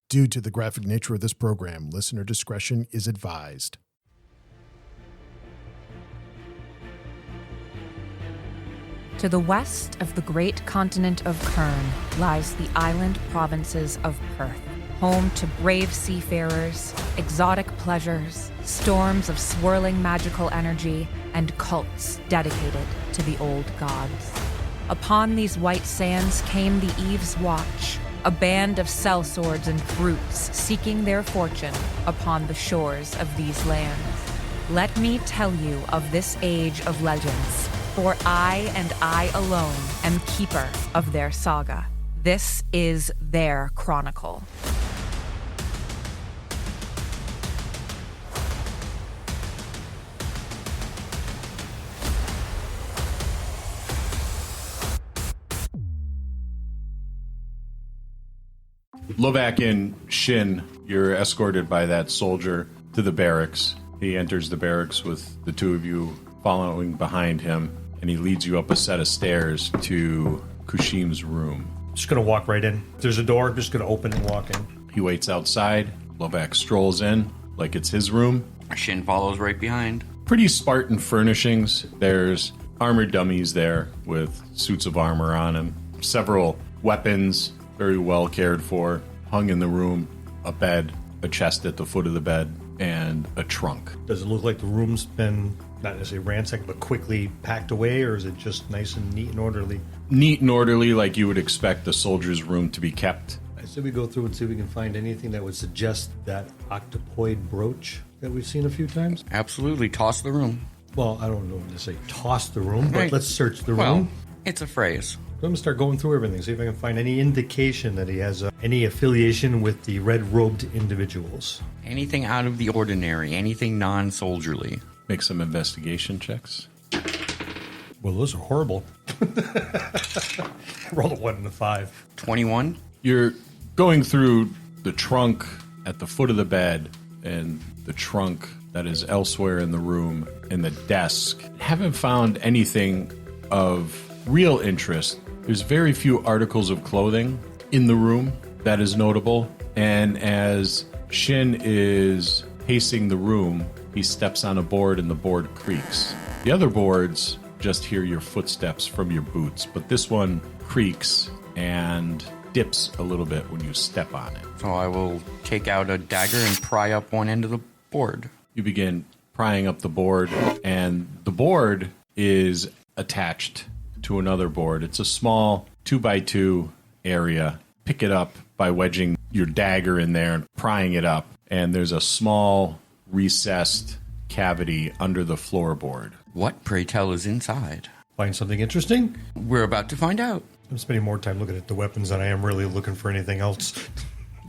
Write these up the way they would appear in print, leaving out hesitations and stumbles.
Due to the graphic nature of this program, listener discretion is advised. To the west of the great continent of Kern lies the island provinces of Perth, home to brave seafarers, exotic pleasures, storms of swirling magical energy, and cults dedicated to the old gods. Upon these white sands came the Eve's Watch, a band of sellswords and brutes seeking their fortune upon the shores of these lands. Let me tell you of this age of legends, for I and I alone am keeper of their saga. This is their chronicle. Lovak and Shynn, you're escorted by that soldier to the barracks. He enters the barracks with the two of you following behind him, and he leads you up a set of stairs to Kushim's room. Just gonna walk right in. If there's a door, just gonna open and walk in. He waits outside. Lovak strolls in like it's his room. Shynn follows right behind. Pretty Spartan furnishings. There's armored dummies there with suits of armor on them. Several weapons, very well cared for, hung in the room. A bed, a chest at the foot of the bed, and a trunk. Does it look like the room's been, not necessarily ransacked, but quickly packed away, or is it just nice and neat and orderly? Neat and orderly, like you would expect a soldier's room to be kept. I said we go through and see if we can find anything that would suggest that octopoid brooch that we've seen a few times. Absolutely, toss the room. Well, I don't know to say toss the room, but Right. let's search the Well, room. it's a phrase. I'm going to start going through everything, see if I can find any indication that he has any affiliation with the red-robed individuals. Anything out of the ordinary, anything non-soldierly. Make some investigation checks. Well, those are horrible. Roll a 1 and a 5. 21? You're going through the trunk at the foot of the bed and the trunk that is elsewhere in the room and the desk. Haven't found anything of real interest. There's very few articles of clothing in the room that is notable. And as Shynn is pacing the room, he steps on a board and the board creaks. The other boards just hear your footsteps from your boots, but this one creaks and dips a little bit when you step on it. So I will take out a dagger and pry up one end of the board. You begin prying up the board, and the board is attached to another board. It's a small 2x2 area. Pick it up by wedging your dagger in there and prying it up, and there's a small recessed cavity under the floorboard. What, pray tell, is inside? Find something interesting? We're about to find out. I'm spending more time looking at the weapons than I am really looking for anything else.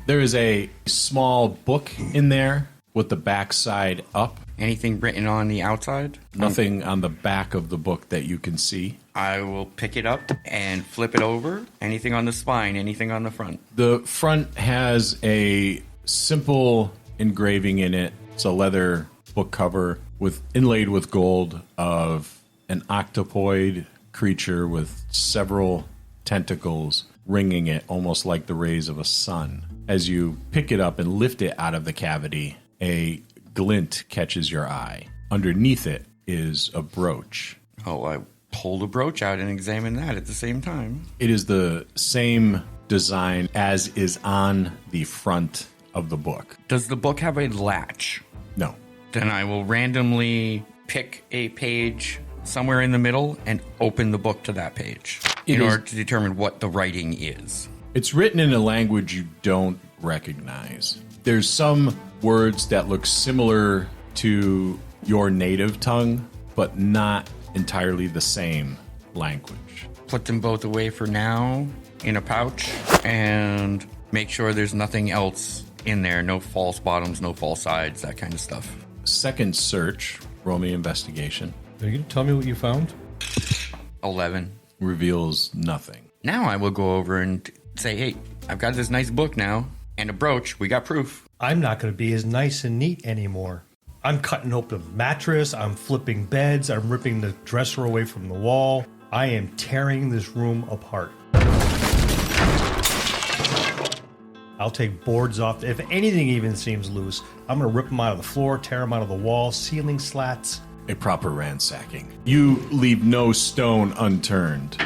There is a small book in there with the back side up. Anything written on the outside? Nothing on the back of the book that you can see. I will pick it up and flip it over. Anything on the spine, anything on the front. The front has a simple engraving in it. It's a leather book cover with inlaid with gold of an octopoid creature with several tentacles ringing it almost like the rays of a sun. As you pick it up and lift it out of the cavity, a glint catches your eye. Underneath it is a brooch. Oh, I pull the brooch out and examine that at the same time. It is the same design as is on the front of the book. Does the book have a latch? No. Then I will randomly pick a page somewhere in the middle and open the book to that page in order to determine what the writing is. It's written in a language you don't recognize. There's some words that look similar to your native tongue, but not entirely the same language. Put them both away for now in a pouch and make sure there's nothing else in there. No false bottoms, no false sides, that kind of stuff. Second search, roll me investigation, Are you going to tell me what you found? 11. reveals nothing. Now I will go over and say, hey, I've got this nice book now and a brooch. We got proof. I'm not going to be as nice and neat anymore. I'm cutting open the mattress. I'm flipping beds. I'm ripping the dresser away from the wall. I am tearing this room apart. I'll take boards off. If anything even seems loose, I'm going to rip them out of the floor, tear them out of the wall, ceiling slats. A proper ransacking. You leave no stone unturned.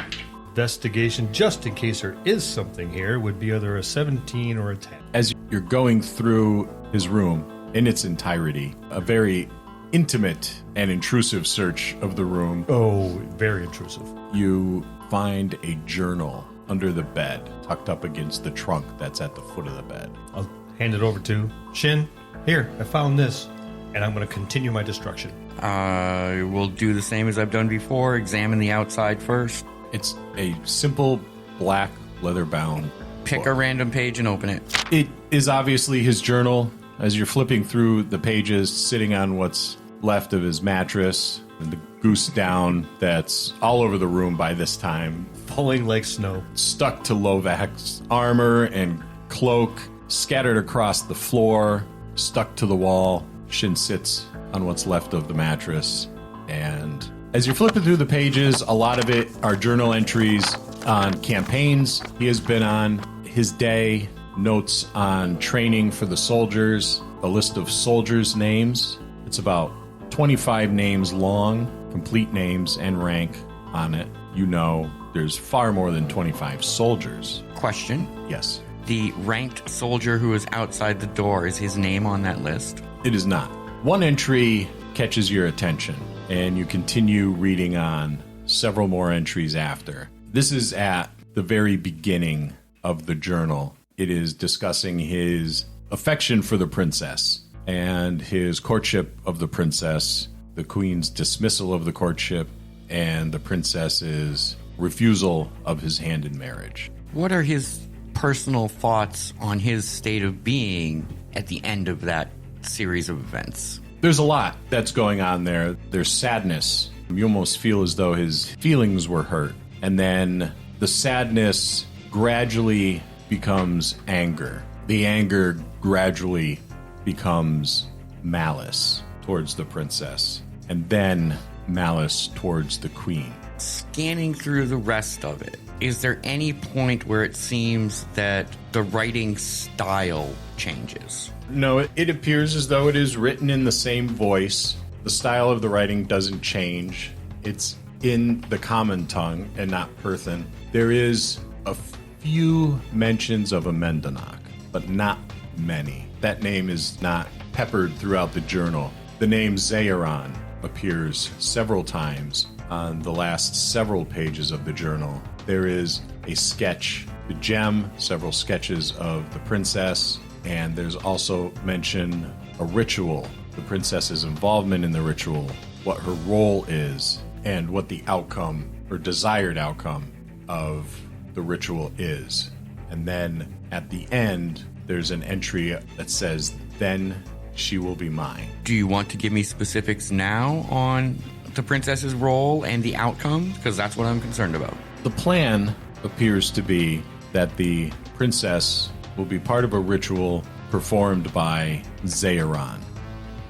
Investigation, just in case there is something here, would be either a 17 or a 10. As you're going through his room in its entirety, a very intimate and intrusive search of the room, Oh, very intrusive. you find a journal under the bed, tucked up against the trunk that's at the foot of the bed. I'll hand it over to Shynn. Here, I found this, and I'm going to continue my destruction. I will do the same as I've done before. Examine the outside first. It's a simple black leather-bound Pick book. a random page and open it. It is obviously his journal. As you're flipping through the pages, sitting on what's left of his mattress, and the goose down that's all over the room by this time, Falling like snow. stuck to Lovak's armor and cloak, scattered across the floor, stuck to the wall. Shynn sits on what's left of the mattress, and as you're flipping through the pages, a lot of it are journal entries on campaigns he has been on, his day, notes on training for the soldiers, a list of soldiers' names. It's about 25 names long, complete names and rank on it. You know there's far more than 25 soldiers. Question. Yes, The ranked soldier who is outside the door, is his name on that list? it is not. One entry catches your attention, and you continue reading on several more entries after. This is at the very beginning of the journal. It is discussing his affection for the princess and his courtship of the princess, the queen's dismissal of the courtship, and the princess's refusal of his hand in marriage. What are his personal thoughts on his state of being at the end of that series of events? There's a lot that's going on there. There's sadness. You almost feel as though his feelings were hurt. And then the sadness gradually becomes anger. The anger gradually becomes malice towards the princess. And then malice towards the queen. Scanning through the rest of it, is there any point where it seems that the writing style changes? No, it appears as though it is written in the same voice. The style of the writing doesn't change. It's in the common tongue and not Perthan. There is a few mentions of a Mendanach, but not many. That name is not peppered throughout the journal. The name Zayaron appears several times on the last several pages of the journal. There is a sketch, the gem, several sketches of the princess, and there's also mention a ritual, the princess's involvement in the ritual, what her role is, and what the outcome or desired outcome of the ritual is. And then at the end, there's an entry that says, "Then she will be mine." Do you want to give me specifics now on the princess's role and the outcome? Because that's what I'm concerned about. The plan appears to be that the princess will be part of a ritual performed by Zayaron.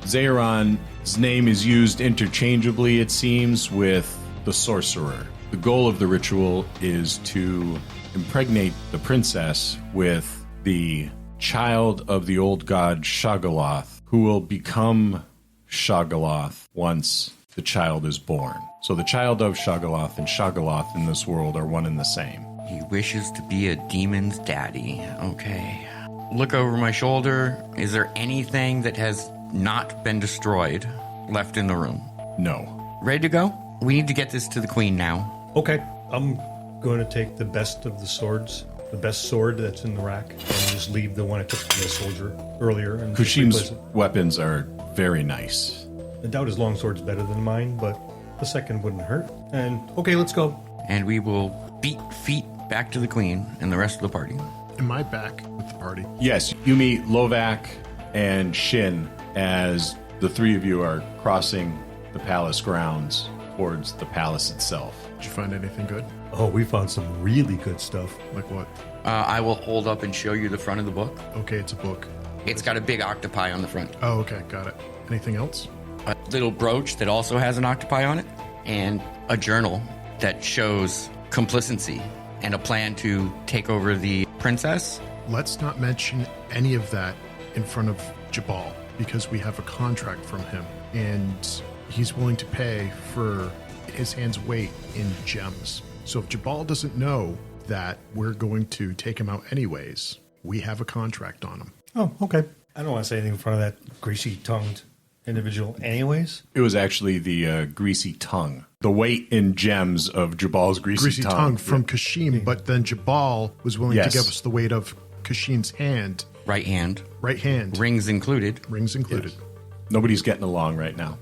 Zayaron's name is used interchangeably, it seems, with the sorcerer. The goal of the ritual is to impregnate the princess with the child of the old god Shogoloth, who will become Shogoloth once the child is born. So the child of Shogoloth and Shogoloth in this world are one and the same. He wishes to be a demon's daddy. Okay. Look over my shoulder. Is there anything that has not been destroyed left in the room? No. Ready to go? We need to get this to the queen now. Okay, I'm going to take the best of the swords, the best sword that's in the rack, and just leave the one I took from the soldier earlier. And just replace Kushim's it. weapons are very nice. I doubt his longsword's better than mine, but the second wouldn't hurt. And okay, let's go. And we will beat feet back to the queen and the rest of the party. Am I back with the party? Yes, you meet Lovak and Shynn as the three of you are crossing the palace grounds towards the palace itself. Did you find anything good? Oh, we found some really good stuff. Like what? I will hold up and show you the front of the book. Okay, it's a book. It's got a big octopi on the front. Oh, okay, got it. Anything else? A little brooch that also has an octopi on it. And a journal that shows complacency and a plan to take over the princess let's not mention any of that in front of Jubal, because we have a contract from him, and he's willing to pay for his hand's weight in gems. So if Jubal doesn't know that we're going to take him out anyways, we have a contract on him. Oh, okay. I don't want to say anything in front of that greasy-tongued individual anyways. It was actually the greasy tongue. The weight in gems of Jubal's greasy tongue from Kashim, but then Jubal was willing to give us the weight of Kashim's hand. Right hand. Right hand. Rings included. Rings included. Yes. Nobody's getting along right now.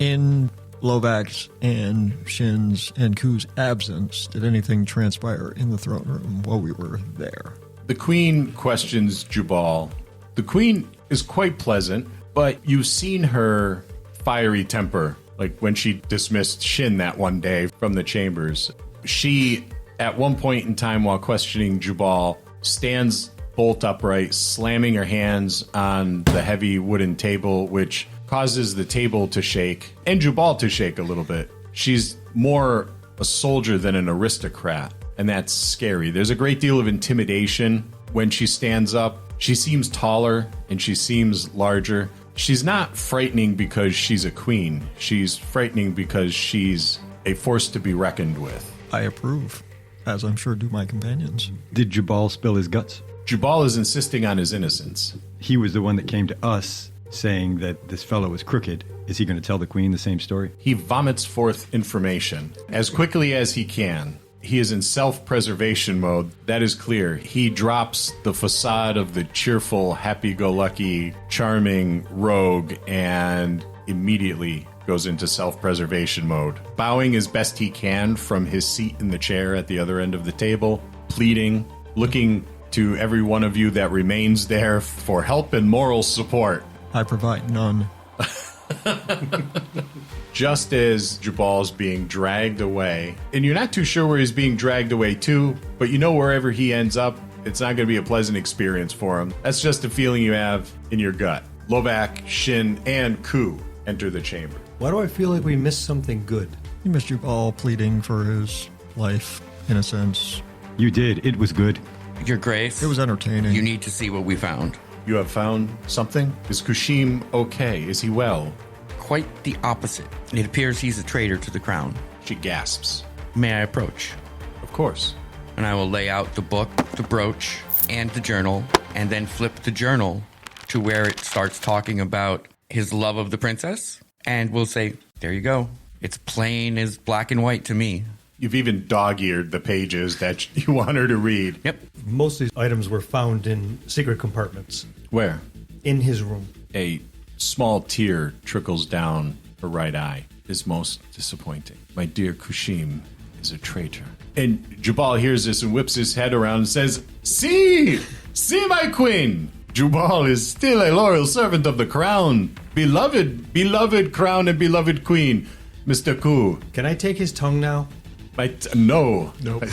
In Lovak's and Shynn's and Ku's absence, did anything transpire in the throne room while we were there? The queen questions Jubal. The queen is quite pleasant, but you've seen her fiery temper, like when she dismissed Shynn that one day from the chambers. She, at one point in time while questioning Jubal, stands bolt upright, slamming her hands on the heavy wooden table, which causes the table to shake and Jubal to shake a little bit. She's more a soldier than an aristocrat, and that's scary. There's a great deal of intimidation when she stands up. She seems taller and she seems larger. She's not frightening because she's a queen. She's frightening because she's a force to be reckoned with. I approve, as I'm sure do my companions. Did Jubal spill his guts? Jubal is insisting on his innocence. He was the one that came to us saying that this fellow was crooked. Is he going to tell the queen the same story? He vomits forth information as quickly as he can. He is in self-preservation mode. That is clear. He drops the facade of the cheerful, happy-go-lucky, charming rogue and immediately goes into self-preservation mode. Bowing as best he can from his seat in the chair at the other end of the table, pleading, looking to every one of you that remains there for help and moral support. I provide none. Just as Jubal's being dragged away, and you're not too sure where he's being dragged away to, but you know wherever he ends up, it's not going to be a pleasant experience for him. That's just a feeling you have in your gut. Lovak, Shynn, and Ku enter the chamber. Why do I feel like we missed something good? You missed Jubal pleading for his life, in a sense. You did. It was good. Your Grace. It was entertaining. You need to see what we found. You have found something? Is Kushim okay? Is he well? Quite the opposite. It appears he's a traitor to the crown. She gasps. May I approach? Of course. And I will lay out the book, the brooch, and the journal, and then flip the journal to where it starts talking about his love of the princess. And we'll say, there you go. It's plain as black and white to me. You've even dog-eared the pages that you want her to read. Yep. Most of these items were found in secret compartments Where? in his room. A small tear trickles down her right eye. Is most disappointing. My dear Kushim is a traitor. And Jubal hears this and whips his head around and says, See! See, my queen! Jubal is still a loyal servant of the crown. Beloved crown and beloved queen. Mr. Ku. Can I take his tongue now? No. Nope,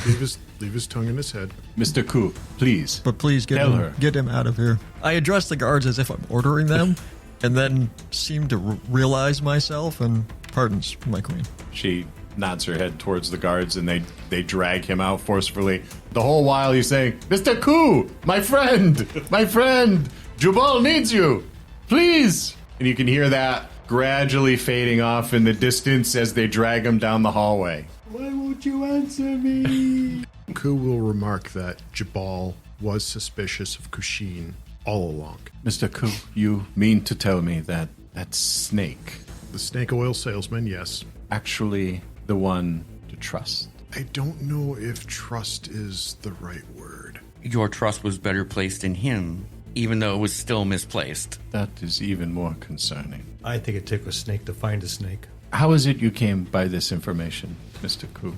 leave his tongue in his head. Mr. Ku, please. But please get him out of here. I address the guards as if I'm ordering them, and then seem to realize myself and pardons my queen. She nods her head towards the guards and they drag him out forcefully. The whole while he's saying, Mr. Ku, my friend, Jubal needs you, please. And you can hear that gradually fading off in the distance as they drag him down the hallway. Why won't you answer me? Ku will remark that Jubal was suspicious of Kushin all along. Mr. Ku, you mean to tell me that snake, The snake oil salesman, yes. actually the one to trust? I don't know if trust is the right word. Your trust was better placed in him, even though it was still misplaced. That is even more concerning. I think it took a snake to find a snake. How is it you came by this information, Mr. Ku?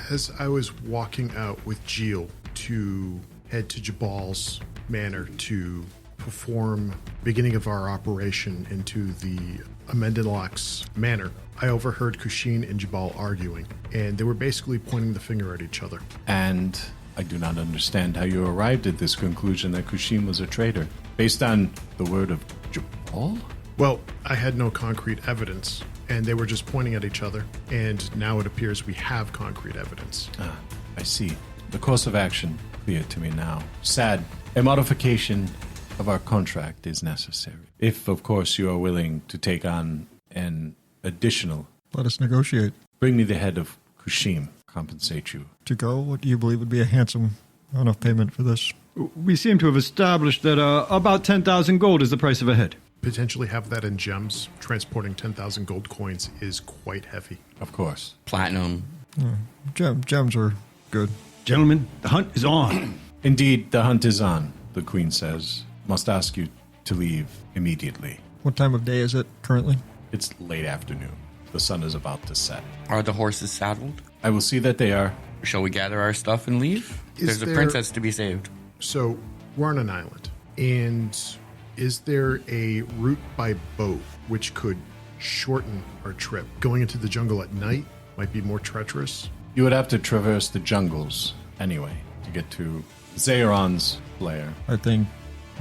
As I was walking out with Jeel to head to Jubal's manor to perform beginning of our operation into the Amendelak's manor, I overheard Kushin and Jubal arguing, and they were basically pointing the finger at each other. And I do not understand how you arrived at this conclusion that Kushim was a traitor. Based on the word of Jubal? Well, I had no concrete evidence, and they were just pointing at each other, and now it appears we have concrete evidence. Ah, I see. The course of action. clear to me now. Sad. A modification of our contract is necessary. If, of course, you are willing to take on an additional... Let us negotiate. Bring me the head of Kushim. Compensate you. To go, what do you believe would be a handsome enough payment for this? We seem to have established that about 10,000 gold is the price of a head. Potentially have that in gems. Transporting 10,000 gold coins is quite heavy. Of course. Platinum. Gems are good. Gentlemen, the hunt is on. Indeed, the hunt is on, the queen says. Must ask you to leave immediately. What time of day is it currently? It's late afternoon. The sun is about to set. Are the horses saddled? I will see that they are. Shall we gather our stuff and leave? There's a princess to be saved. So, we're on an island. And is there a route by boat which could shorten our trip? Going into the jungle at night might be more treacherous. You would have to traverse the jungles anyway to get to Zaeron's lair. I think,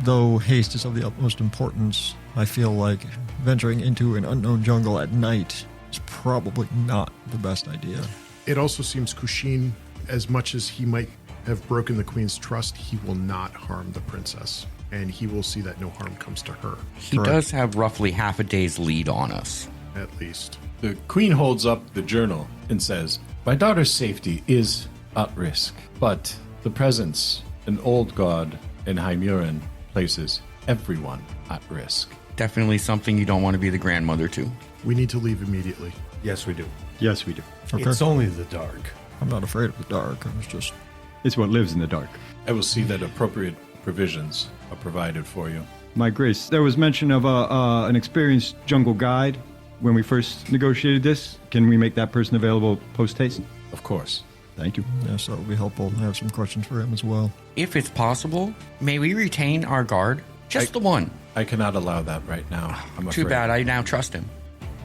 though haste is of the utmost importance, I feel like venturing into an unknown jungle at night is probably not the best idea. It also seems Kushin, as much as he might have broken the queen's trust, he will not harm the princess. And he will see that no harm comes to her, He does have roughly half a day's lead on us. at least. The queen holds up the journal and says, "My daughter's safety is at risk, but the presence, an old god in Hymuran places everyone at risk." Definitely something you don't want to be the grandmother to. We need to leave immediately. Yes, we do. Yes, we do. Okay. It's only the dark. I'm not afraid of the dark. I was just... It's what lives in the dark. I will see that appropriate provisions are provided for you. My grace, there was mention of an experienced jungle guide when we first negotiated this. Can we make that person available post-haste? Of course. Thank you. Yes, that would be helpful. I have some questions for him as well. If it's possible, may we retain our guard? Just the one. I cannot allow that right now. I'm afraid. Too bad. I now trust him.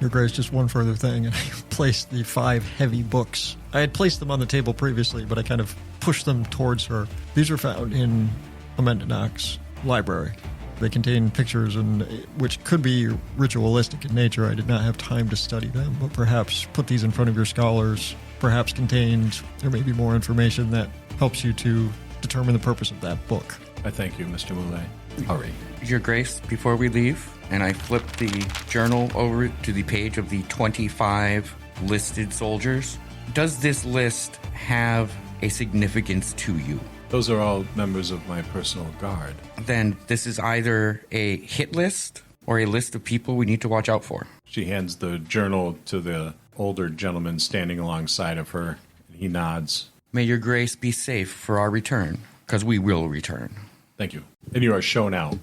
Your Grace, just one further thing, and I placed the 5 heavy books. I had placed them on the table previously, but I kind of pushed them towards her. These are found in Amendinak's library. They contain pictures and which could be ritualistic in nature. I did not have time to study them, but perhaps put these in front of your scholars. Perhaps contained, there may be more information that helps you to determine the purpose of that book. I thank you, Mr. Moulet. Hurry. Your Grace, before we leave, and I flip the journal over to the page of the 25 listed soldiers, does this list have a significance to you? Those are all members of my personal guard. Then this is either a hit list or a list of people we need to watch out for. She hands the journal to the older gentleman standing alongside of her. He nods. May your Grace be safe for our return, because we will return. Thank you. And you are shown out.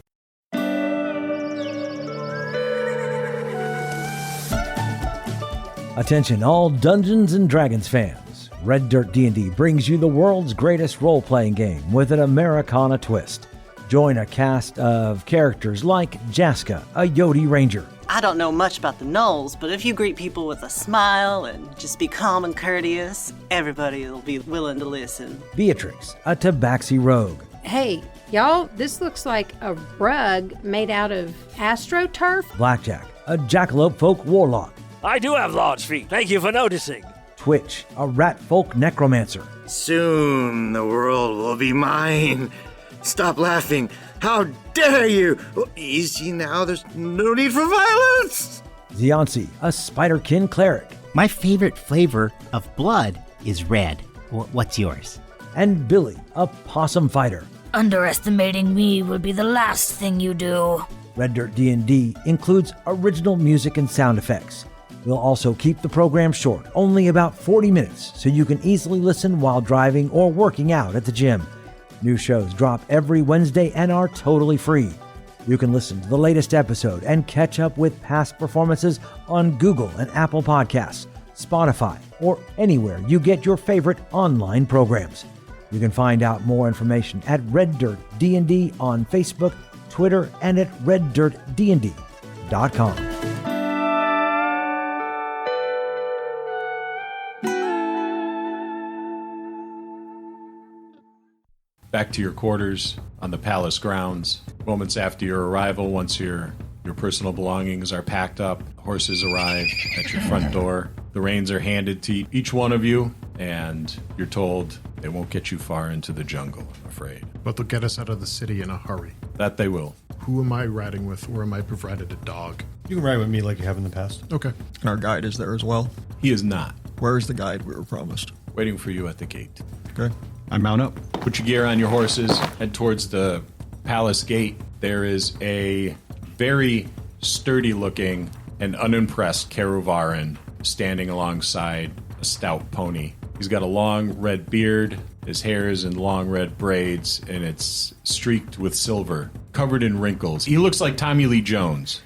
Attention all Dungeons & Dragons fans. Red Dirt D&D brings you the world's greatest role-playing game with an Americana twist. Join a cast of characters like Jaska, a Yodi Ranger. I don't know much about the Knolls, but if you greet people with a smile and just be calm and courteous, everybody will be willing to listen. Beatrix, a Tabaxi Rogue. Hey, y'all, this looks like a rug made out of astroturf. Blackjack, a Jackalope Folk Warlock. I do have large feet. Thank you for noticing. Twitch, a Rat Folk Necromancer. Soon the world will be mine. Stop laughing. How dare you? Oh, easy now. There's no need for violence. Ziansi, a Spiderkin Cleric. My favorite flavor of blood is red. What's yours? And Billy, a Possum Fighter. Underestimating me would be the last thing you do. Red Dirt D&D includes original music and sound effects. We'll also keep the program short, only about 40 minutes, so you can easily listen while driving or working out at the gym. New shows drop every Wednesday and are totally free. You can listen to the latest episode and catch up with past performances on Google and Apple Podcasts, Spotify, or anywhere you get your favorite online programs. You can find out more information at Red Dirt D&D on Facebook, Twitter, and at reddirtdnd.com. Back to your quarters on the palace grounds. Moments after your arrival, once your personal belongings are packed up, horses arrive at your front door. The reins are handed to each one of you, and you're told They won't get you far into the jungle, I'm afraid. But they'll get us out of the city in a hurry. That they will. Who am I riding with, or am I provided a dog? You can ride with me like you have in the past. Okay. And our guide is there as well. He is not. Where is the guide we were promised? Waiting for you at the gate. Okay. I mount up. Put your gear on your horses, head towards the palace gate. There is a very sturdy-looking and unimpressed Karuvaran standing alongside a stout pony. He's got a long red beard, his hair is in long red braids, and it's streaked with silver, covered in wrinkles. He looks like Tommy Lee Jones.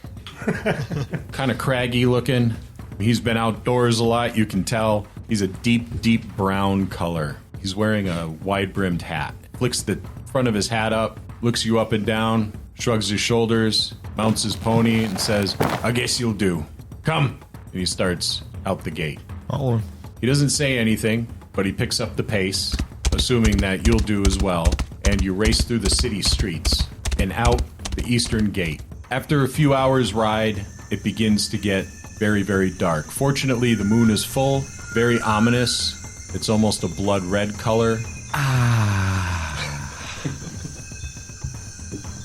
Kind of craggy looking. He's been outdoors a lot, you can tell. He's a deep, deep brown color. He's wearing a wide-brimmed hat. Flicks the front of his hat up, looks you up and down, shrugs his shoulders, mounts his pony, and says, I guess you'll do. Come! And he starts out the gate. Follow him. He doesn't say anything, but he picks up the pace, assuming that you'll do as well, and you race through the city streets and out the eastern gate. After a few hours' ride, it begins to get very, very dark. Fortunately, the moon is full, very ominous. It's almost a blood red color.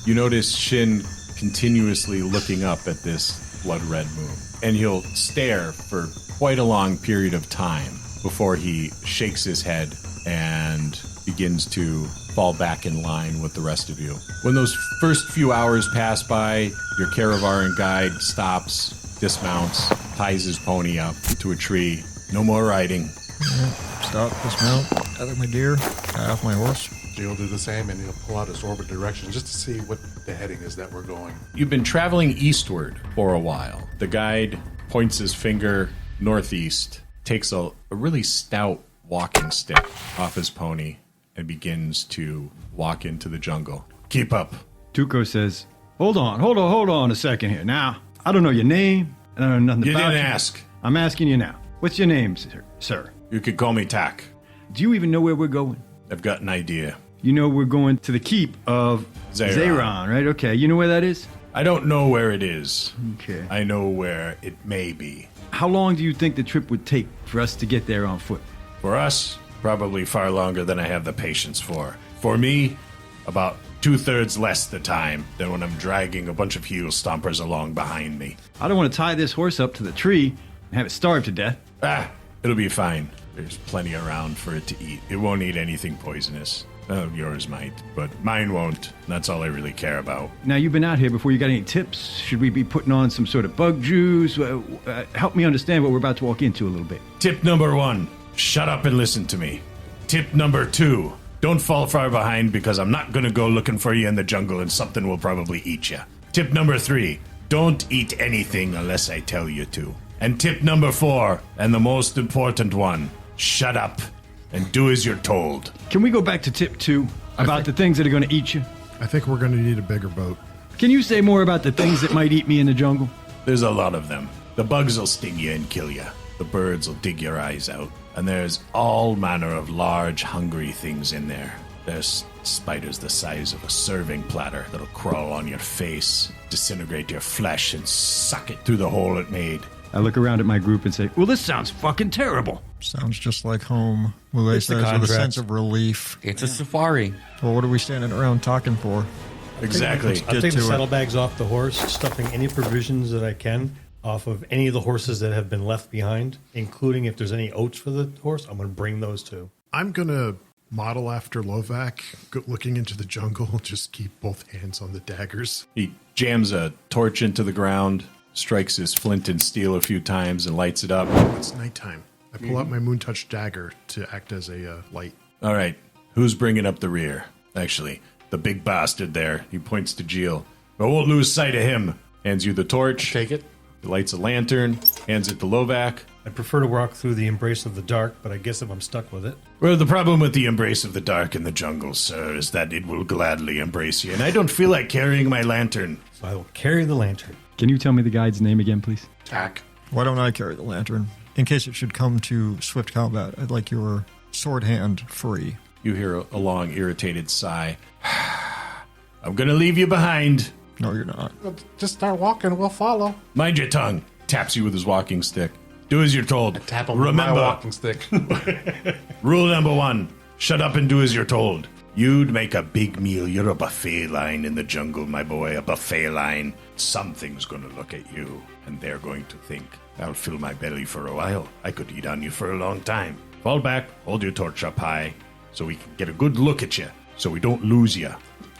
You notice Shynn continuously looking up at this blood red moon, and he'll stare for quite a long period of time before he shakes his head and begins to fall back in line with the rest of you. When those first few hours pass by, your Karuvaran guide stops, dismounts, ties his pony up to a tree. No more riding. Stop, dismount, gather my gear, tie off my horse. Jeel do the same, and he'll pull out his orbit direction just to see what the heading is that we're going. You've been traveling eastward for a while. The guide points his finger northeast, takes a really stout walking stick off his pony, and begins to walk into the jungle. Keep up. Tuco says, hold on a second here. Now, I don't know your name. I don't know nothing You about didn't ask. I'm asking you now. What's your name, sir? You could call me Tak. Do you even know where we're going? I've got an idea. You know we're going to the keep of Zayron, right? Okay, you know where that is? I don't know where it is. Okay. I know where it may be. How long do you think the trip would take for us to get there on foot? For us, probably far longer than I have the patience for. For me, about 2/3 less the time than when I'm dragging a bunch of heel stompers along behind me. I don't want to tie this horse up to the tree and have it starve to death. It'll be fine. There's plenty around for it to eat. It won't eat anything poisonous. Yours might, but mine won't. That's all I really care about. Now, you've been out here before. You got any tips? Should we be putting on some sort of bug juice? Help me understand what we're about to walk into a little bit. Tip number 1, shut up and listen to me. Tip number 2, don't fall far behind because I'm not going to go looking for you in the jungle and something will probably eat you. Tip number 3, don't eat anything unless I tell you to. And tip number 4, and the most important one, shut up and do as you're told. Can we go back to tip 2 about the things that are going to eat you? I think we're going to need a bigger boat. Can you say more about the things that might eat me in the jungle? There's a lot of them. The bugs will sting you and kill you. The birds will dig your eyes out. And there's all manner of large, hungry things in there. There's spiders the size of a serving platter that'll crawl on your face, disintegrate your flesh, and suck it through the hole it made. I look around at my group and say, well, this sounds fucking terrible. Sounds just like home. Mulay says with a sense of relief. It's a safari. Well, what are we standing around talking for? Exactly. I'll take the saddlebags off the horse, stuffing any provisions that I can off of any of the horses that have been left behind, including if there's any oats for the horse, I'm going to bring those too. I'm going to model after Lovak, looking into the jungle, just keep both hands on the daggers. He jams a torch into the ground, strikes his flint and steel a few times, and lights it up. It's nighttime. I pull out my moon-touch dagger to act as a light. All right, who's bringing up the rear? Actually, the big bastard there. He points to Jeel. I won't lose sight of him. Hands you the torch. Take it. He lights a lantern, hands it to Lovak. I prefer to walk through the embrace of the dark, but I guess if I'm stuck with it. Well, the problem with the embrace of the dark in the jungle, sir, is that it will gladly embrace you, and I don't feel like carrying my lantern. So I will carry the lantern. Can you tell me the guide's name again, please? Tak. Why don't I carry the lantern? In case it should come to swift combat, I'd like your sword hand free. You hear a long, irritated sigh. I'm gonna leave you behind. No, you're not. Just start walking, we'll follow. Mind your tongue. Taps you with his walking stick. Do as you're told. I tap him with my walking stick. Rule number 1. Shut up and do as you're told. You'd make a big meal. You're a buffet line in the jungle, my boy. A buffet line. Something's going to look at you, and they're going to think, I'll fill my belly for a while. I could eat on you for a long time. Fall back. Hold your torch up high so we can get a good look at you, so we don't lose you.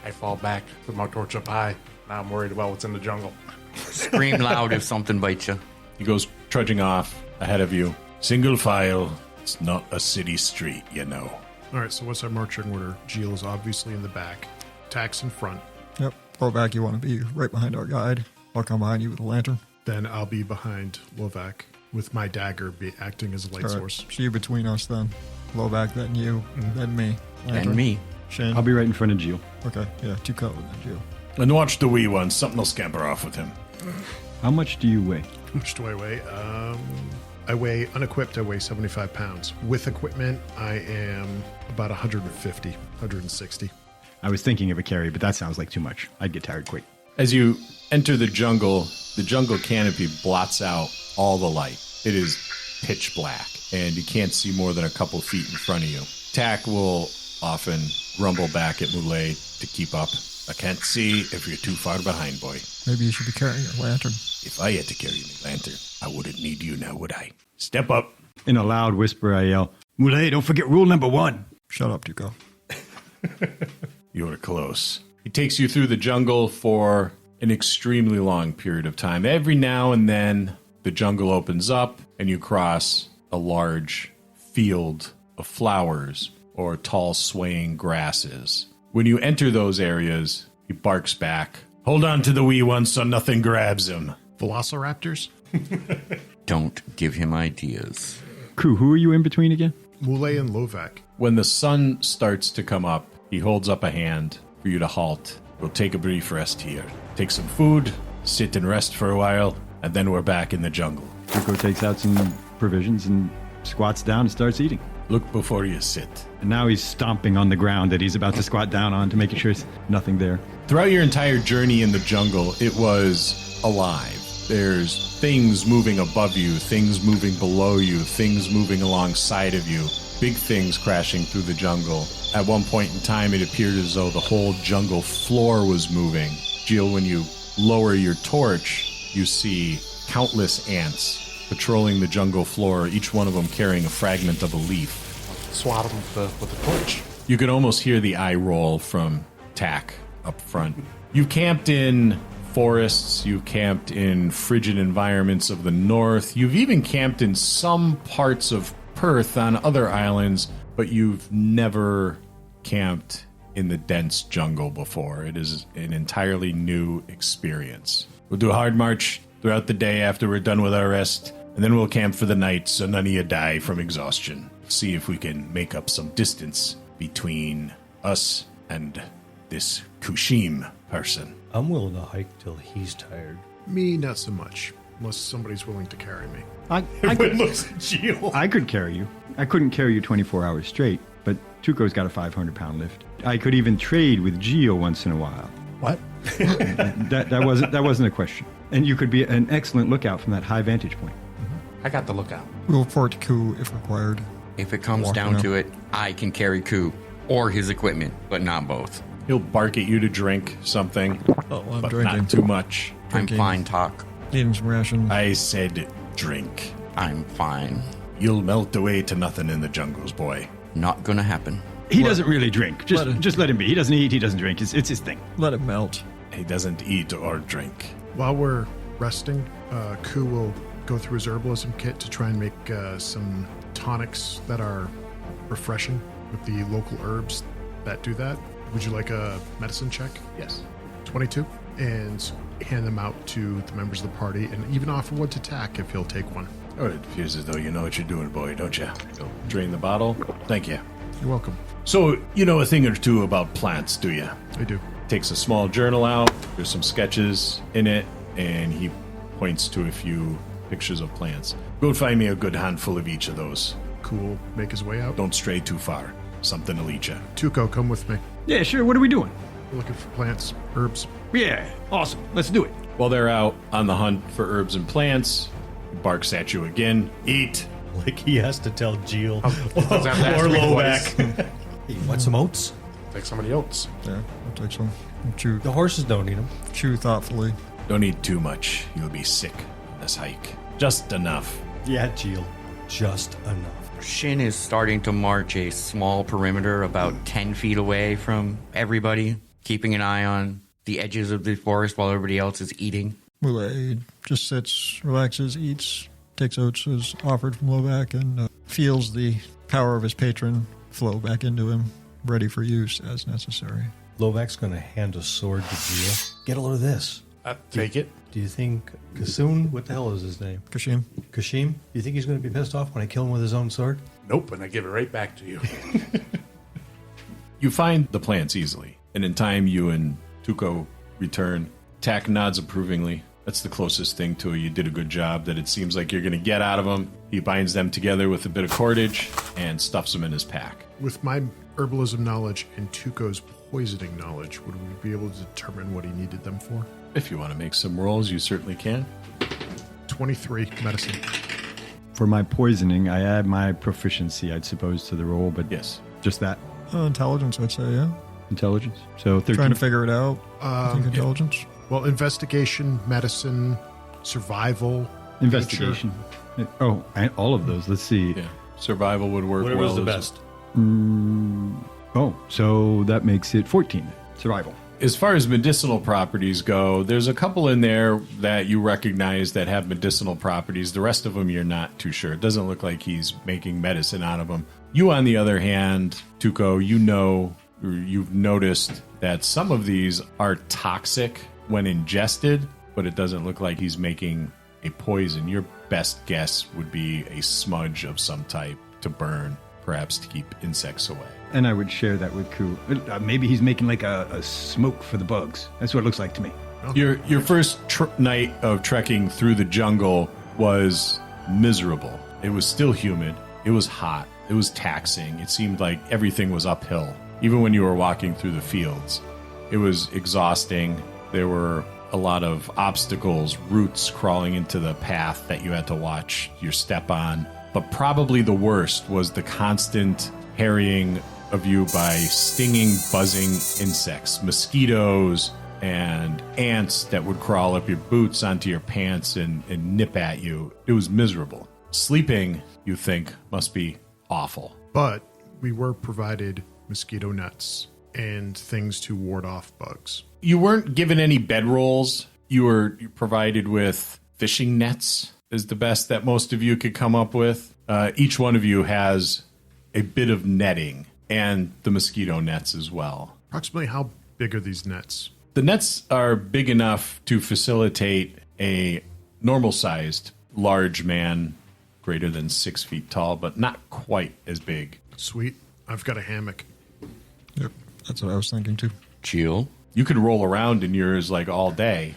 I fall back with my torch up high. Now I'm worried about what's in the jungle. Scream loud if something bites you. He goes trudging off ahead of you. Single file. It's not a city street, you know. All right, so what's our marching order? Jeel is obviously in the back. Tack's in front. Yep. Lovak, you want to be right behind our guide. I'll come behind you with a lantern. Then I'll be behind Lovak with my dagger acting as a light All right, source. so you between us then. Lovak, then you, then me. Lantern. And me. Shynn. I'll be right in front of Jeel. Okay, yeah, Tuco and then Jeel. And watch the wee one. Something will scamper off with him. How much do you weigh? How much do I weigh? I weigh, unequipped, I weigh 75 pounds. With equipment, I am about 150, 160. I was thinking of a carry, but that sounds like too much. I'd get tired quick. As you enter the jungle canopy blots out all the light. It is pitch black, and you can't see more than a couple feet in front of you. Tack will often grumble back at Moulet to keep up. I can't see if you're too far behind, boy. Maybe you should be carrying your lantern. If I had to carry my lantern, I wouldn't need you now, would I? Step up. In a loud whisper, I yell, Moulet, don't forget rule number 1. Shut up, Tuco. You're close. He takes you through the jungle for an extremely long period of time. Every now and then, the jungle opens up, and you cross a large field of flowers or tall swaying grasses. When you enter those areas, he barks back. Hold on to the wee one so nothing grabs him. Velociraptors? Don't give him ideas. Crew, who are you in between again? Moulet and Lovak. When the sun starts to come up, he holds up a hand for you to halt. We'll take a brief rest here. Take some food, sit and rest for a while, and then we're back in the jungle. Tuco takes out some provisions and squats down and starts eating. Look before you sit. And now he's stomping on the ground that he's about to squat down on to make sure there's nothing there. Throughout your entire journey in the jungle, it was alive. There's things moving above you, things moving below you, things moving alongside of you, big things crashing through the jungle. At one point in time, it appeared as though the whole jungle floor was moving. Jeel, when you lower your torch, you see countless ants patrolling the jungle floor, each one of them carrying a fragment of a leaf. Swat them with the torch. You can almost hear the eye roll from Tack up front. You've camped in forests, you've camped in frigid environments of the north, you've even camped in some parts of Perth on other islands, but you've never camped in the dense jungle before. It is an entirely new experience. We'll do a hard march throughout the day after we're done with our rest, and then we'll camp for the night so none of you die from exhaustion. See if we can make up some distance between us and this Kushim person. I'm willing to hike till he's tired. Me, not so much. Unless somebody's willing to carry me. I could carry you. I couldn't carry you 24 hours straight, but Tuco's got a 500-pound lift. I could even trade with Jeel once in a while. What? that wasn't a question. And you could be an excellent lookout from that high vantage point. I got the lookout. We'll report to Ku if required. If it comes Walking down up. to it, I can carry Ku or his equipment, but not both. He'll bark at you to drink something, Oh, I'm but drinking. not too much. Drinking. I'm fine, talk. Needing some rations. I said drink. I'm fine. You'll melt away to nothing in the jungles, boy. Not gonna happen. He doesn't really drink. Let him- Just let him be. He doesn't eat. He doesn't drink. It's his thing. Let it melt. He doesn't eat or drink. While we're resting, Ku will go through his herbalism kit to try and make some tonics that are refreshing with the local herbs that do that. Would you like a medicine check? Yes. 22. And hand them out to the members of the party and even offer one to Tack if he'll take one. Oh, it appears as though you know what you're doing, boy, don't you? Go drain the bottle. Thank you. You're welcome. So, you know a thing or two about plants, do you? I do. Takes a small journal out. There's some sketches in it, and he points to a few pictures of plants. Go find me a good handful of each of those. Cool. Make his way out. Don't stray too far. Something will eat you. Tuco, come with me. Yeah, sure. What are we doing? We're looking for plants, herbs. Yeah, awesome. Let's do it. While they're out on the hunt for herbs and plants, he barks at you again. Eat. Like he has to tell Jeel Does that have to or be Lovak. Hey, you want some oats? Take some of the oats. Yeah, I'll take some. Chew. The horses don't eat them. Chew thoughtfully. Don't eat too much. You'll be sick on this hike. Just enough. Yeah, Jeel. Just enough. Shynn is starting to march a small perimeter about 10 feet away from everybody, keeping an eye on the edges of the forest while everybody else is eating. Moulet just sits, relaxes, eats, takes oats as offered from Lovak, and feels the power of his patron flow back into him, ready for use as necessary. Lovak's going to hand a sword to Jeel. Get a load of this. Take it. Do you think Kassoon, what the hell is his name? Kashim. Kashim? Do you think he's going to be pissed off when I kill him with his own sword? Nope, and I give it right back to you. You find the plants easily, and in time you and Tuco return. Tak nods approvingly. That's the closest thing to a you did a good job that it seems like you're going to get out of him. He binds them together with a bit of cordage and stuffs them in his pack. With my herbalism knowledge and Tuco's poisoning knowledge, would we be able to determine what he needed them for? If you want to make some rolls, you certainly can. 23 medicine. For my poisoning, I add my proficiency, I'd suppose, to the roll, but yes, just that. Intelligence, I'd say, yeah. Intelligence. So 13. Trying to figure it out. I think intelligence. Yeah. Well, investigation, medicine, survival, investigation. nature. Oh, and all of those. Let's see. Yeah. Survival would work Whatever's well. the best. So that makes it 14. Survival. As far as medicinal properties go, there's a couple in there that you recognize that have medicinal properties. The rest of them you're not too sure. It doesn't look like he's making medicine out of them. You, on the other hand, Tuco, you've noticed that some of these are toxic when ingested, but it doesn't look like he's making a poison. Your best guess would be a smudge of some type to burn, perhaps to keep insects away. And I would share that with Ku. Maybe he's making like a smoke for the bugs. That's what it looks like to me. Your first night of trekking through the jungle was miserable. It was still humid. It was hot. It was taxing. It seemed like everything was uphill, even when you were walking through the fields. It was exhausting. There were a lot of obstacles, roots crawling into the path that you had to watch your step on. But probably the worst was the constant harrying of you by stinging, buzzing insects, mosquitoes, and ants that would crawl up your boots onto your pants and nip at you. It was miserable. Sleeping, you think, must be awful. But we were provided mosquito nets and things to ward off bugs. You weren't given any bedrolls. You were provided with fishing nets, is the best that most of you could come up with. Each one of you has a bit of netting and the mosquito nets as well. Approximately how big are these nets? The nets are big enough to facilitate a normal-sized large man, greater than 6 feet tall, but not quite as big. Sweet. I've got a hammock. Yep, that's what I was thinking too. Jeel? You could roll around in yours like all day.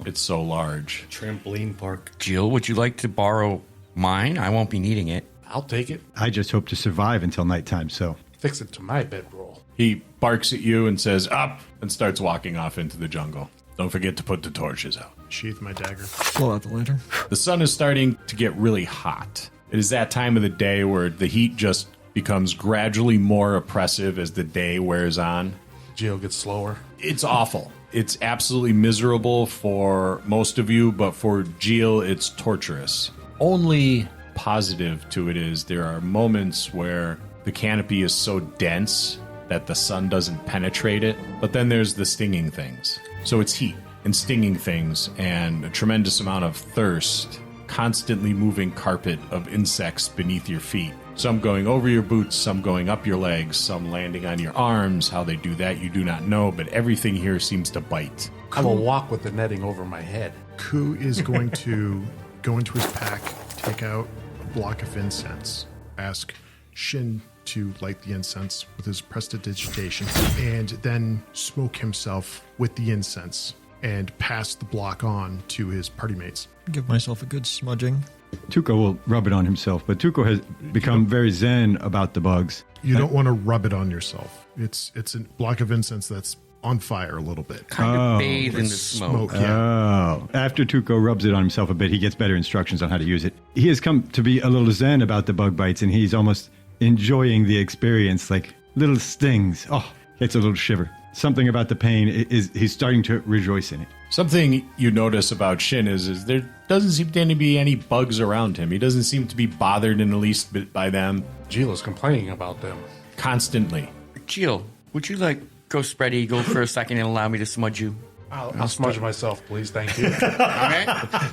It's so large. Trampoline park. Jeel, would you like to borrow mine? I won't be needing it. I'll take it. I just hope to survive until nighttime, so. Fix it to my bedroll. He barks at you and says, "Up!" and starts walking off into the jungle. Don't forget to put the torches out. Sheath my dagger. Blow out the lantern. The sun is starting to get really hot. It is that time of the day where the heat just becomes gradually more oppressive as the day wears on. Jeel gets slower. It's awful. It's absolutely miserable for most of you, but for Jeel, it's torturous. Only positive to it is there are moments where the canopy is so dense that the sun doesn't penetrate it, but then there's the stinging things. So it's heat and stinging things and a tremendous amount of thirst, constantly moving carpet of insects beneath your feet. Some going over your boots, some going up your legs, some landing on your arms. How they do that, you do not know, but everything here seems to bite. I will walk with the netting over my head. Ku is going to go into his pack, take out a block of incense, ask Shynn to light the incense with his prestidigitation, and then smoke himself with the incense and pass the block on to his party mates. Give myself a good smudging. Tuco will rub it on himself, but Tuco has become very zen about the bugs. You don't want to rub it on yourself. It's a block of incense that's on fire a little bit. Kind of bathe in the smoke. Oh. After Tuco rubs it on himself a bit, he gets better instructions on how to use it. He has come to be a little zen about the bug bites, and he's almost enjoying the experience, like little stings. Oh, gets a little shiver. Something about the pain is he's starting to rejoice in it. Something you notice about Shynn is there doesn't seem to be any bugs around him. He doesn't seem to be bothered in the least bit by them. Jeel is complaining about them. Constantly. Jeel, would you go spread eagle for a second and allow me to smudge you? I'll smudge myself, please. Thank you. Okay.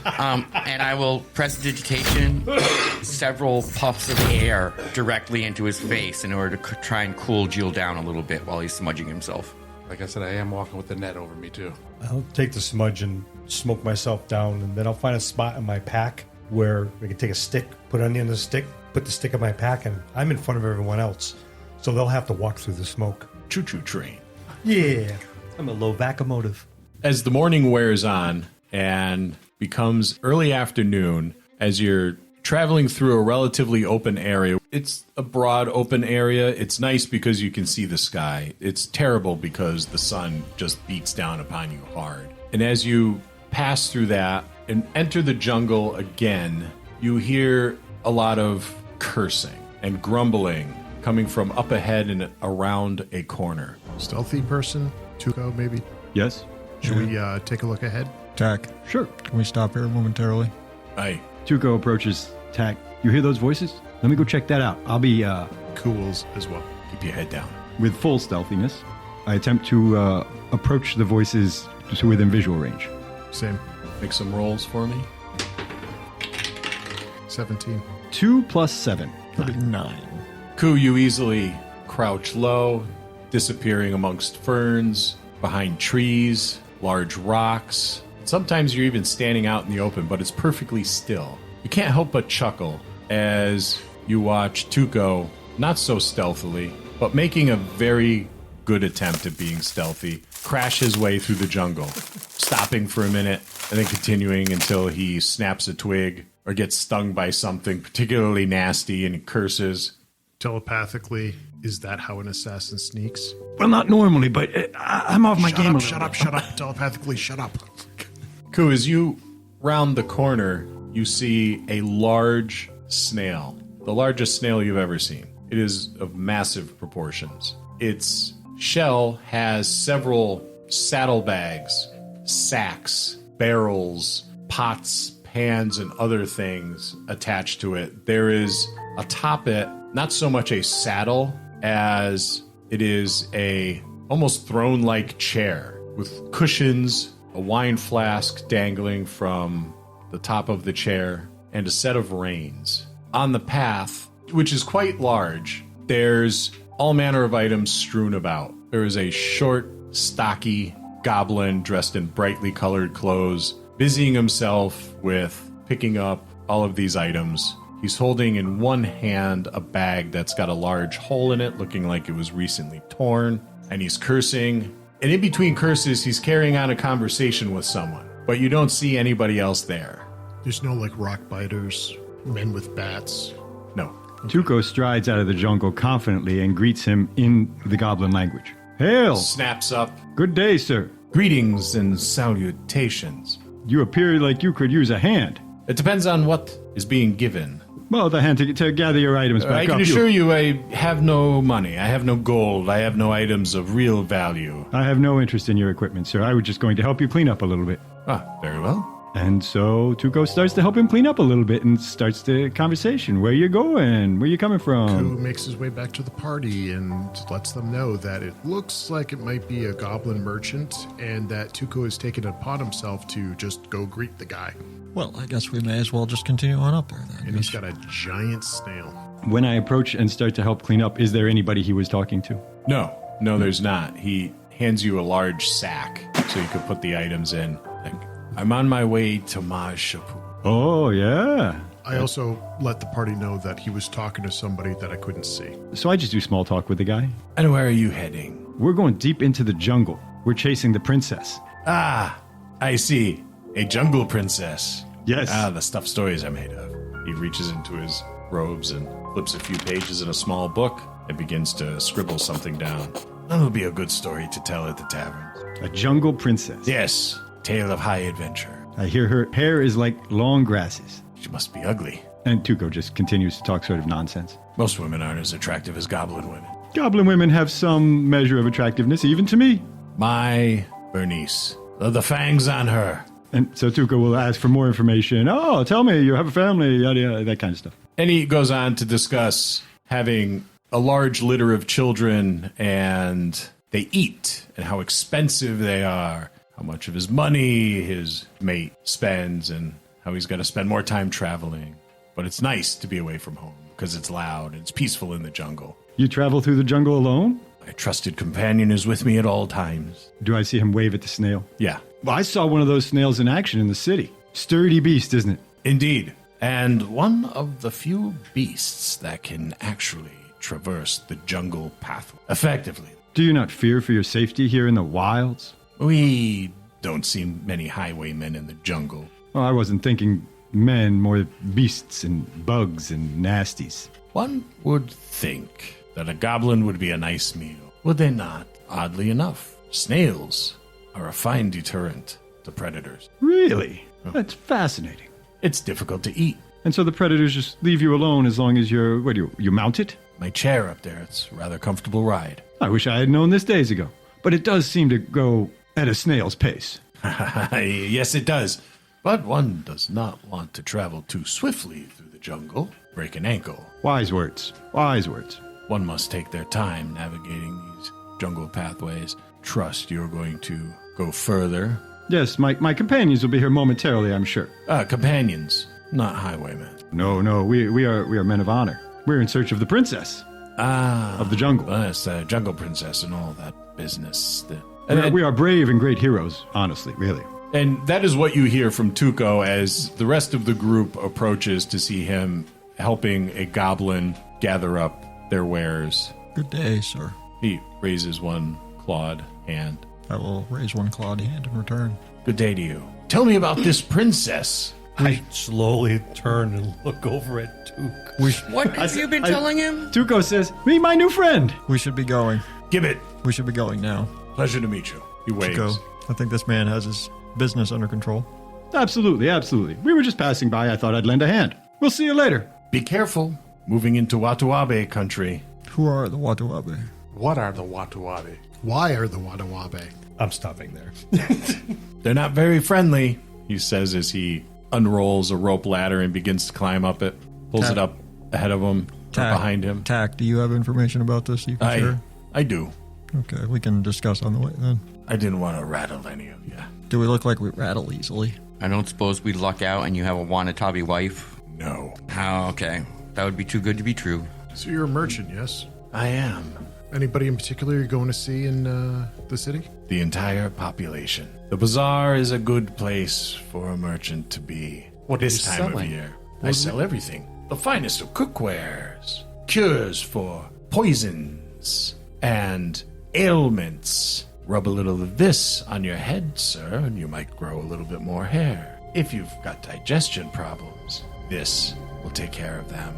And I will prestidigitation several puffs of air directly into his face in order to try and cool Jeel down a little bit while he's smudging himself. Like I said, I am walking with the net over me, too. I'll take the smudge and smoke myself down, and then I'll find a spot in my pack where we can take a stick, put it on the end of the stick, put the stick in my pack, and I'm in front of everyone else. So they'll have to walk through the smoke. Choo-choo train. Yeah. I'm a Lovacomotive. As the morning wears on and becomes early afternoon, as you're traveling through a relatively open area, it's a broad open area. It's nice because you can see the sky. It's terrible because the sun just beats down upon you hard. And as you pass through that and enter the jungle again, you hear a lot of cursing and grumbling coming from up ahead and around a corner. Stealthy person? Tuco, maybe? Yes? Should we take a look ahead? Tack. Sure. Can we stop here momentarily? Aye. Tuco approaches Tack. You hear those voices? Let me go check that out. I'll be, Cools as well. Keep your head down. With full stealthiness, I attempt to approach the voices to within visual range. Same. Make some rolls for me. 17. 2 plus 7. That'd be 9. Ku, you easily crouch low, disappearing amongst ferns, behind trees, large rocks. Sometimes you're even standing out in the open, but it's perfectly still. You can't help but chuckle as you watch Tuco, not so stealthily, but making a very good attempt at being stealthy, crash his way through the jungle, stopping for a minute and then continuing until he snaps a twig or gets stung by something particularly nasty and curses. Telepathically, is that how an assassin sneaks? Well, not normally, but I'm off my game. Shut up. Telepathically, shut up. Ku, as you round the corner, you see a large snail. The largest snail you've ever seen. It is of massive proportions. Its shell has several saddlebags, sacks, barrels, pots, pans, and other things attached to it. There is atop it not so much a saddle as it is a almost throne-like chair with cushions, a wine flask dangling from the top of the chair, and a set of reins. On the path, which is quite large, there's all manner of items strewn about. There is a short, stocky goblin dressed in brightly colored clothes, busying himself with picking up all of these items. He's holding in one hand a bag that's got a large hole in it, looking like it was recently torn, and he's cursing. And in between curses, he's carrying on a conversation with someone, but you don't see anybody else there. There's no, rock biters, men with bats. No. Tuco strides out of the jungle confidently and greets him in the goblin language. Hail! Snaps up. Good day, sir. Greetings and salutations. You appear like you could use a hand. It depends on what is being given. Well, the hand to gather your items back up. I can assure you I have no money. I have no gold. I have no items of real value. I have no interest in your equipment, sir. I was just going to help you clean up a little bit. Ah, very well. And so Tuco starts to help him clean up a little bit and starts the conversation. Where you going? Where you coming from? Ku makes his way back to the party and lets them know that it looks like it might be a goblin merchant and that Tuco has taken it upon himself to just go greet the guy. Well, I guess we may as well just continue on up there then. And he's got a giant snail. When I approach and start to help clean up, is there anybody he was talking to? No, there's not. He hands you a large sack so you could put the items in. I'm on my way to Mahz'Shapour. Oh, yeah. I also let the party know that he was talking to somebody that I couldn't see. So I just do small talk with the guy. And where are you heading? We're going deep into the jungle. We're chasing the princess. Ah, I see. A jungle princess. Yes. Ah, the stuffed stories are made of. He reaches into his robes and flips a few pages in a small book and begins to scribble something down. That'll be a good story to tell at the tavern. A jungle princess. Yes. Tale of high adventure. I hear her hair is like long grasses. She must be ugly. And Tuco just continues to talk sort of nonsense. Most women aren't as attractive as goblin women. Goblin women have some measure of attractiveness, even to me. My Bernice. The fangs on her. And so Tuco will ask for more information. Oh, tell me, you have a family, yada, yada, that kind of stuff. And he goes on to discuss having a large litter of children, and they eat, and how expensive they are, how much of his money his mate spends, and how he's got to spend more time traveling. But it's nice to be away from home, because it's loud and it's peaceful in the jungle. You travel through the jungle alone? My trusted companion is with me at all times. Do I see him wave at the snail? Yeah. Well, I saw one of those snails in action in the city. Sturdy beast, isn't it? Indeed. And one of the few beasts that can actually traverse the jungle pathway effectively. Do you not fear for your safety here in the wilds? We don't see many highwaymen in the jungle. Oh, I wasn't thinking men, more beasts and bugs and nasties. One would think that a goblin would be a nice meal. Would they not? Oddly enough, snails are a fine deterrent to predators. Really? Oh. That's fascinating. It's difficult to eat. And so the predators just leave you alone as long as you're, what do you mount it? My chair up there, it's a rather comfortable ride. I wish I had known this days ago. But it does seem to go at a snail's pace. Yes, it does. But one does not want to travel too swiftly through the jungle, break an ankle. Wise words. Wise words. One must take their time navigating these jungle pathways. Trust you're going to go further. Yes, my companions will be here momentarily, I'm sure. Companions, not highwaymen. No, we are men of honor. We're in search of the princess. Of the jungle. Yes, jungle princess and all that business. We are brave and great heroes, honestly, really. And that is what you hear from Tuco as the rest of the group approaches to see him helping a goblin gather up their wares. Good day, sir. He raises one clawed hand. I will raise one clawed hand in return. Good day to you. Tell me about this princess. I slowly turn and look over at Tuco. What have you been telling him? Tuco says, meet my new friend. We should be going. Give it. We should be going now. Pleasure to meet you. He waves. Tuco, I think this man has his business under control. Absolutely. We were just passing by. I thought I'd lend a hand. We'll see you later. Be careful. Moving into Watuabe country. Who are the Watuabe? What are the Watuabe? Why are the Watuabe? I'm stopping there. They're not very friendly, he says as he unrolls a rope ladder and begins to climb up it. Pulls it up ahead of him, behind him. Tack, do you have information about this you can share? I do. Okay, we can discuss on the way then. I didn't want to rattle any of you. Do we look like we rattle easily? I don't suppose we luck out and you have a Wanatabi wife? No. Oh, okay. That would be too good to be true. So you're a merchant, yes? I am. Anybody in particular you're going to see in the city? The entire population. The bazaar is a good place for a merchant to be. What this are you time selling? of year? I sell everything. The finest of cookwares, cures for poisons, and ailments. Rub a little of this on your head, sir, and you might grow a little bit more hair. If you've got digestion problems, this will take care of them.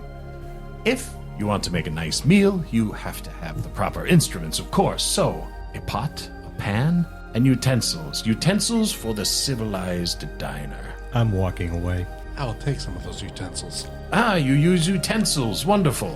If you want to make a nice meal, you have to have the proper instruments, of course. So, a pot, a pan, and utensils. Utensils for the civilized diner. I'm walking away. I will take some of those utensils. Ah, you use utensils. Wonderful.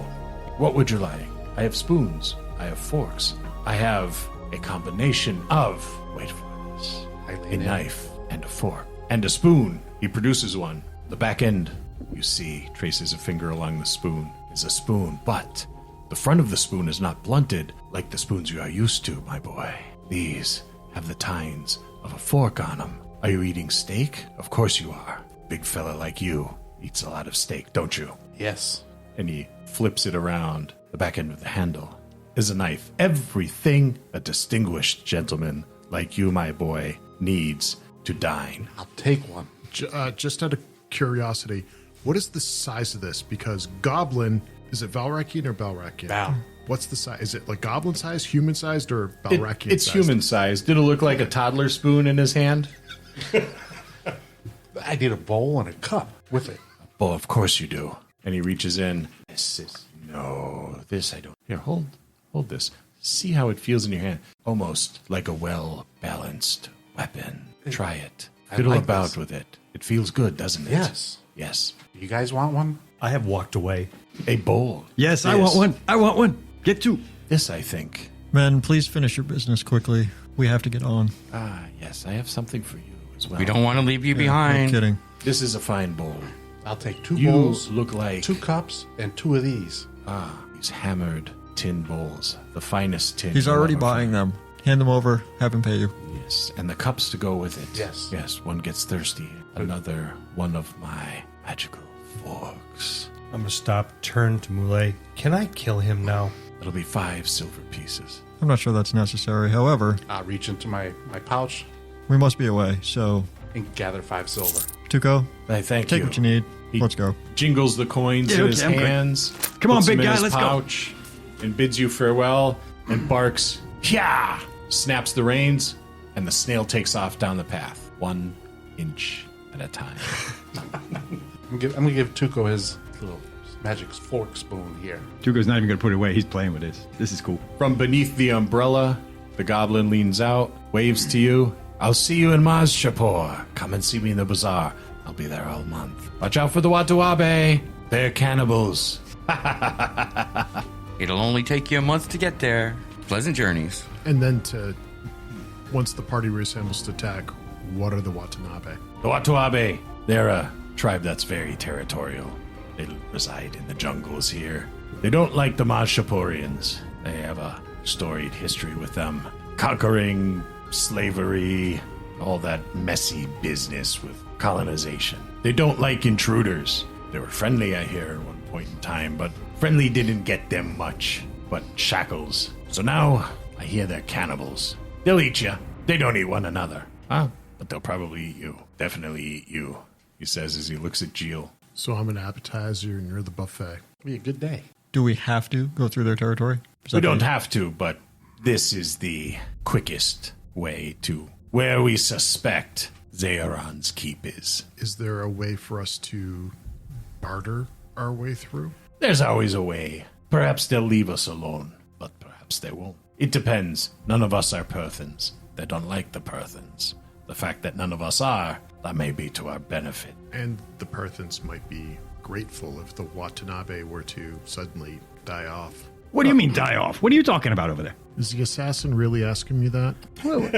What would you like? I have spoons. I have forks. I have a combination of, wait for this, a knife and a fork and a spoon. He produces one. The back end, you see, traces a finger along the spoon, is a spoon, but the front of the spoon is not blunted like the spoons you are used to, my boy. These have the tines of a fork on them. Are you eating steak? Of course you are. Big fella like you eats a lot of steak, don't you? Yes. And he flips it around. The back end of the handle is a knife. Everything a distinguished gentleman like you, my boy, needs to dine. I'll take one. Just out of curiosity, what is the size of this? Because goblin, is it Valrakian or Balrakian? Val. What's the size? Is it like goblin sized, human sized, or Balrakian It's sized? human sized. Did it look like a toddler spoon in his hand? I need a bowl and a cup with it. Well, of course you do. And he reaches in. This I don't. Here, hold this. See how it feels in your hand. Almost like a well-balanced weapon. Try it. I Fiddle like about this. with it. It feels good, doesn't it? Yes. Yes. You guys want one? I have walked away. A bowl. Yes, I want one. I want one. Get two. This, I think. Men, please finish your business quickly. We have to get on. Yes, I have something for you as well. We don't want to leave you behind. No kidding. This is a fine bowl. I'll take 2 You bowls, look like 2 cups, and 2 of these. these hammered tin bowls. The finest tin. He's you'll already ever buying find. them. Hand them over. Have him pay you. Yes, and the cups to go with it. Yes. Yes, one gets thirsty. Another one of my magical forks. I'm going to stop, turn to Moulet. Can I kill him now? It'll be 5 silver pieces. I'm not sure that's necessary. However, I'll reach into my pouch we must be away. So, and gather 5 silver. Tuco, I thank take you. what you need. Let's go. Jingles the coins Yeah, in his okay, I'm good. hands. Come on, puts big them in guy, his let's go. pouch, and bids you farewell and barks, "Yeah!" Snaps the reins, and the snail takes off down the path, 1 inch at a time. I'm gonna give Tuco his little magic fork spoon here. Tuco's not even going to put it away. He's playing with this. This is cool. From beneath the umbrella, the goblin leans out, waves to you. "I'll see you in Mahz'Shapour. Come and see me in the bazaar. I'll be there all month. Watch out for the Watuabe. They're cannibals." It'll only take you a month to get there. Pleasant journeys. And then once the party reassembles to attack, what are the Watanabe? The Watuabe, they're a tribe that's very territorial. They reside in the jungles here. They don't like the Mahz'Shapourians. They have a storied history with them. Conquering, slavery, all that messy business with colonization. They don't like intruders. They were friendly, I hear, at one point in time, but friendly didn't get them much, but shackles. So now, I hear they're cannibals. They'll eat you. They don't eat one another. Huh? But they'll probably eat you. Definitely eat you, he says as he looks at Jeel. So I'm an appetizer and you're the buffet. Be a good day. Do we have to go through their territory? We don't have to, but this is the quickest way to where we suspect Zaeron's keep is. Is there a way for us to barter our way through? There's always a way. Perhaps they'll leave us alone, but perhaps they won't. It depends. None of us are Perthans. They don't like the Perthans. The fact that none of us are, that may be to our benefit. And the Perthans might be grateful if the Watanabe were to suddenly die off. What do you mean die off? What are you talking about over there? Is the assassin really asking me that? Well,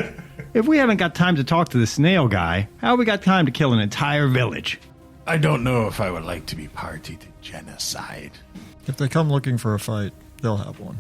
if we haven't got time to talk to the snail guy, how have we got time to kill an entire village? I don't know if I would like to be party to genocide. If they come looking for a fight, they'll have one.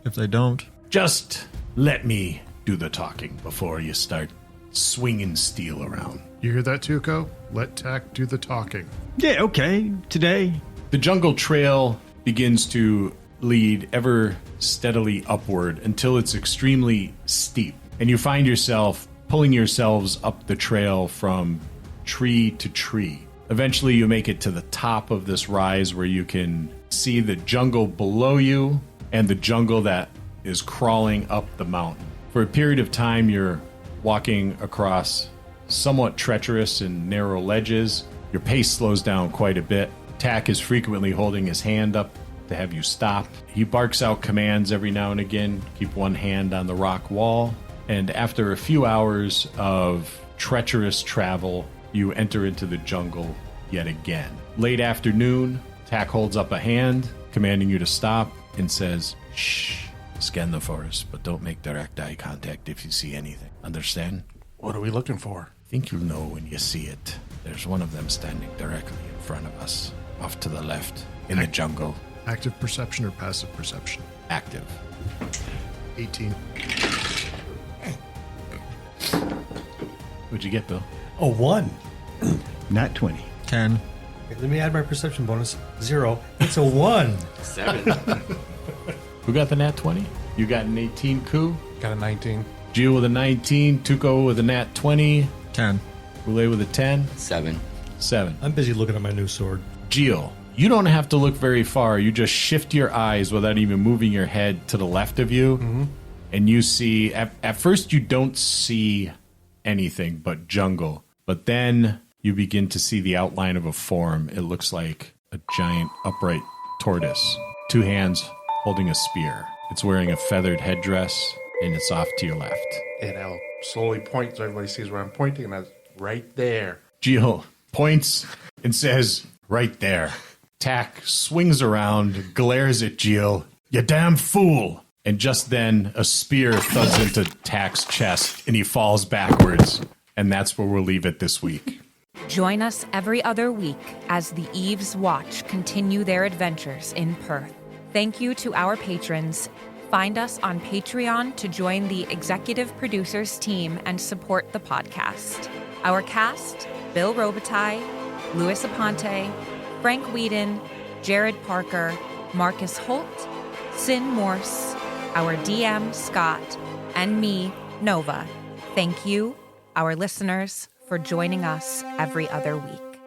If they don't, just let me do the talking before you start swinging steel around. You hear that, Tuco? Let Tak do the talking. Yeah, okay. Today. The jungle trail begins to lead ever steadily upward until it's extremely steep. And you find yourself pulling yourselves up the trail from tree to tree. Eventually you make it to the top of this rise where you can see the jungle below you and the jungle that is crawling up the mountain. For a period of time you're walking across somewhat treacherous and narrow ledges. Your pace slows down quite a bit. Tak is frequently holding his hand up to have you stop. He barks out commands every now and again. Keep one hand on the rock wall. And after a few hours of treacherous travel, you enter into the jungle yet again. Late afternoon, Tak holds up a hand, commanding you to stop, and says, "Shh, scan the forest, but don't make direct eye contact if you see anything. Understand?" What are we looking for? I think you'll know when you see it. There's one of them standing directly in front of us, off to the left, in the jungle. Active perception or passive perception? Active. 18. What'd you get, Bill? Oh, 1. Not 20. 10. Okay, let me add my perception bonus. 0. It's a 1. 7. Who got the nat 20? You got an 18, Ku? Got a 19. Jeel with a 19, Tuco with a nat 20, 10. Boulay with a 10, 7. 7. I'm busy looking at my new sword. Jeel, you don't have to look very far. You just shift your eyes without even moving your head to the left of you, and you see, at first you don't see anything but jungle, but then you begin to see the outline of a form. It looks like a giant upright tortoise, 2 hands holding a spear. It's wearing a feathered headdress, and it's off to your left. And I'll slowly point so everybody sees where I'm pointing, and that's right there. Jeel, points and says, right there. Tack swings around, glares at Jeel. You damn fool! And just then, a spear thuds into Tack's chest, and he falls backwards. And that's where we'll leave it this week. Join us every other week as the Eve's Watch continue their adventures in Perth. Thank you to our patrons. Find us on Patreon to join the executive producers team and support the podcast. Our cast, Bill Robitaille, Louis Aponte, Frank Whedon, Jared Parker, Marcus Holt, Sin Morse, our DM, Scott, and me, Nova. Thank you, our listeners, for joining us every other week.